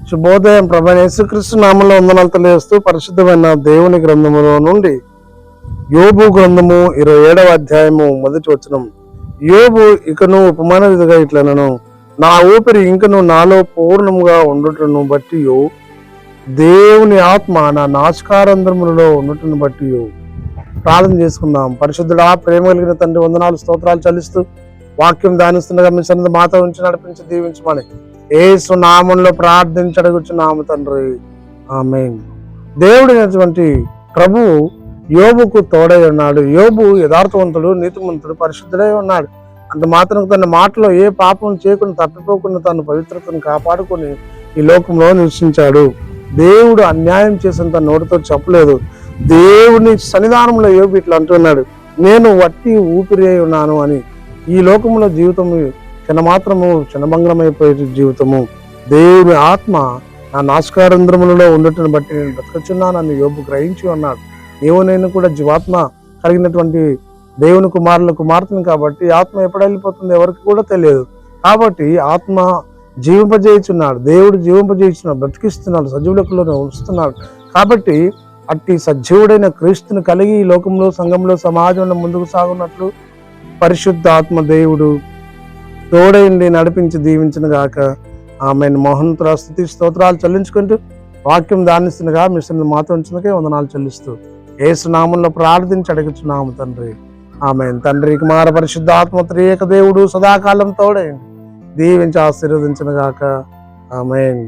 శుభోదయం. ప్రభు యేసుక్రీస్తు నామంలో వందనాలు తెలియజేస్తూ పరిశుద్ధమైన దేవుని గ్రంథములో నుండి యోబు గ్రంథము 27వ అధ్యాయము 1వ వచనం. యోబు ఇకను ఉపమాన విధిగా ఇట్లనను, నా ఊపిరి ఇంకను నాలో పూర్ణముగా ఉండుటను బట్టి దేవుని ఆత్మ నా నాసికారంధ్రములలో ఉండుటను బట్టి. ప్రార్థన చేసుకుందాం. పరిశుద్ధుడా, ప్రేమ కలిగిన తండ్రి, వందనాలు స్తోత్రాలు చెల్లిస్తూ వాక్యం ధ్యానిస్తుండగా మీ సన్నిధి మాతో ఉంచి నడిపించి దీవించమని యేసు నామంలో ప్రార్థించి అడుగుచున్నాము తండ్రి, ఆమేన్. దేవుడైనటువంటి ప్రభువు యోబుకు తోడై ఉన్నాడు. యోబు యథార్థవంతుడు, నీతిమంతుడు, పరిశుద్ధుడై ఉన్నాడు. అంత మాత్రం తన మాటలో ఏ పాపం చేయకుండా తప్పిపోకుండా తన పవిత్రతను కాపాడుకొని ఈ లోకంలో నివసించాడు. దేవుడు అన్యాయం చేసిన తన నోటితో చెప్పలేదు. దేవుని సన్నిధానంలో యోబు ఇట్లా అంటున్నాడు, నేను వట్టి ఊపిరి అయి ఉన్నాను అని. ఈ లోకంలో జీవితం క్షణభంగమైపోయే జీవితము. దేవుని ఆత్మ నా నాసికారంధ్రములలో ఉండటం బట్టి నేను బ్రతకచున్నానని యోబు గ్రహించి ఉన్నాడు. నేను కూడా జీవాత్మ కలిగినటువంటి దేవుని కుమార్తెను కాబట్టి ఆత్మ ఎప్పుడు వెళ్ళిపోతుంది ఎవరికి కూడా తెలియదు. కాబట్టి ఆత్మ జీవింపజేయుచున్నాడు, దేవుడు జీవింపజేయుచున్నాడు, బ్రతికిస్తున్నాడు, సజీవులకులోనే ఉంచుతున్నాడు. కాబట్టి అట్టి సజీవుడైన క్రీస్తుని కలిగి ఈ లోకంలో, సంఘంలో, సమాజంలో ముందుకు సాగున్నట్లు పరిశుద్ధ ఆత్మ దేవుడు తోడైండి నడిపించి దీవించిన గాక. ఆమెన్. మహోన్నతుల స్తుతి స్తోత్రాలు చెల్లించుకుంటూ వాక్యం ధ్యానిస్తుండగా మీ సన్నిధిలో మాతో ఉంచినకే వందనాలు చెల్లిస్తూ యేసు నామంలో ప్రార్థించి అడుగుచున్నాము తండ్రి, ఆమెన్. తండ్రి, కుమార, పరిశుద్ధ ఆత్మ త్రియేక దేవుడు సదాకాలం తోడైండి దీవించి ఆశీర్వదించిన గాక. ఆమెన్.